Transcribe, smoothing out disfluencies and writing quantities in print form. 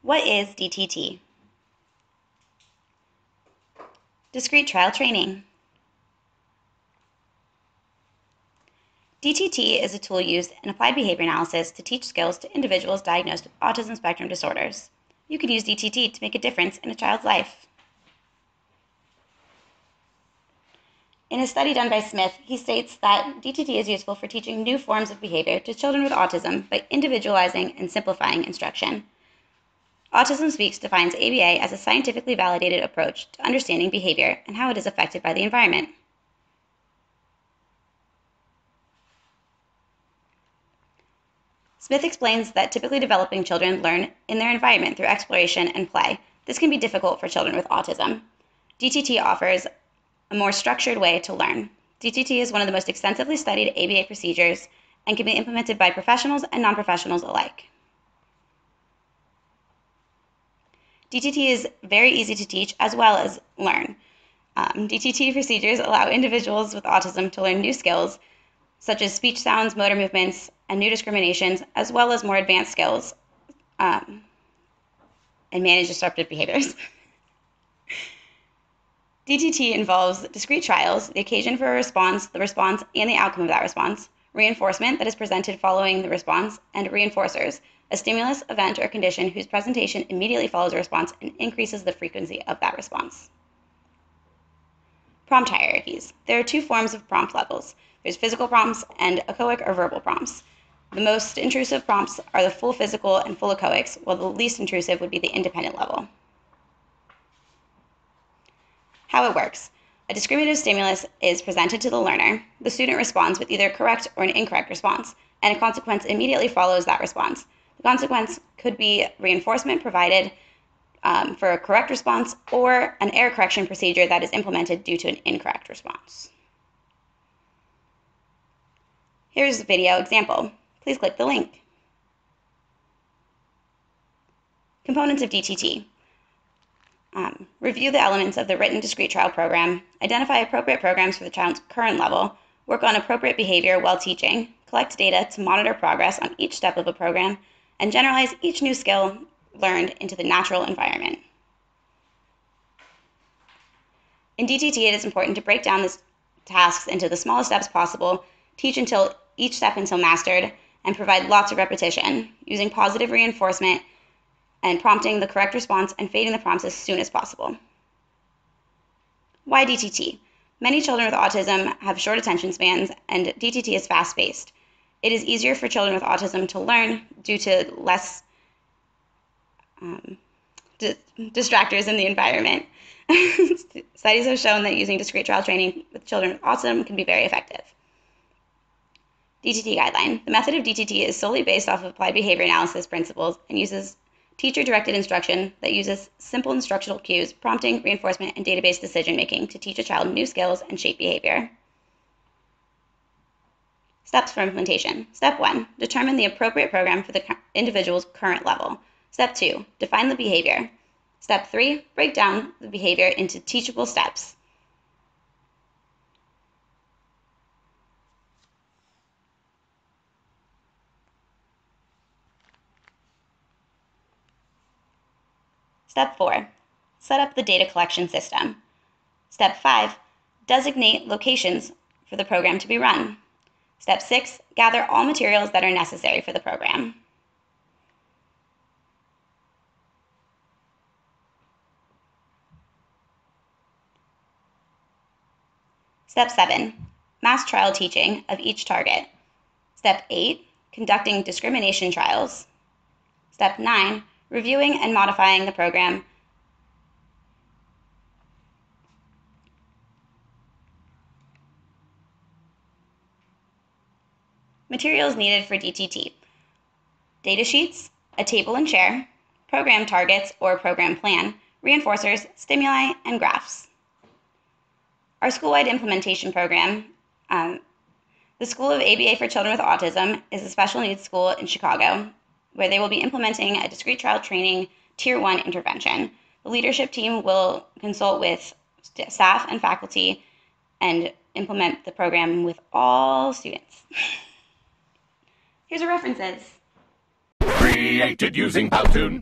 What is DTT? Discrete trial training. DTT is a tool used in applied behavior analysis to teach skills to individuals diagnosed with autism spectrum disorders. You can use DTT to make a difference in a child's life. In a study done by Smith, he states that DTT is useful for teaching new forms of behavior to children with autism by individualizing and simplifying instruction. Autism Speaks defines ABA as a scientifically validated approach to understanding behavior and how it is affected by the environment. Smith explains that typically developing children learn in their environment through exploration and play. This can be difficult for children with autism. DTT offers a more structured way to learn. DTT is one of the most extensively studied ABA procedures and can be implemented by professionals and non-professionals alike. DTT is very easy to teach as well as learn. DTT procedures allow individuals with autism to learn new skills such as speech sounds, motor movements, and new discriminations, as well as more advanced skills and manage disruptive behaviors. DTT involves discrete trials, the occasion for a response, the response, and the outcome of that response, reinforcement that is presented following the response, and reinforcers, a stimulus, event, or condition whose presentation immediately follows a response and increases the frequency of that response. Prompt hierarchies. There are two forms of prompt levels. There's physical prompts and echoic or verbal prompts. The most intrusive prompts are the full physical and full echoics, while the least intrusive would be the independent level. How it works. A discriminative stimulus is presented to the learner. The student responds with either a correct or an incorrect response, and a consequence immediately follows that response. The consequence could be reinforcement provided for a correct response or an error correction procedure that is implemented due to an incorrect response. Here's a video example. Please click the link. Components of DTT. Review the elements of the written discrete trial program, identify appropriate programs for the child's current level, work on appropriate behavior while teaching, collect data to monitor progress on each step of a program, and generalize each new skill learned into the natural environment. In DTT, it is important to break down these tasks into the smallest steps possible, teach each step until mastered, and provide lots of repetition, using positive reinforcement and prompting the correct response and fading the prompts as soon as possible. Why DTT? Many children with autism have short attention spans, and DTT is fast-paced. It is easier for children with autism to learn due to less distractors in the environment. Studies have shown that using discrete trial training with children with autism can be very effective. DTT guideline. The method of DTT is solely based off of applied behavior analysis principles and uses teacher-directed instruction that uses simple instructional cues, prompting, reinforcement, and database decision-making to teach a child new skills and shape behavior. Steps for implementation. Step 1, determine the appropriate program for the individual's current level. Step 2, define the behavior. Step 3, break down the behavior into teachable steps. Step 4, set up the data collection system. Step 5, designate locations for the program to be run. Step 6, gather all materials that are necessary for the program. Step 7, mass trial teaching of each target. Step 8, conducting discrimination trials. Step 9, reviewing and modifying the program. Materials needed for DTT. Data sheets, a table and share, program targets or program plan, reinforcers, stimuli, and graphs. Our school-wide implementation program, the School of ABA for Children with Autism, is a special needs school in Chicago, where they will be implementing a discrete trial training Tier 1 intervention. The leadership team will consult with staff and faculty and implement the program with all students. Here's our references. Created using Powtoon.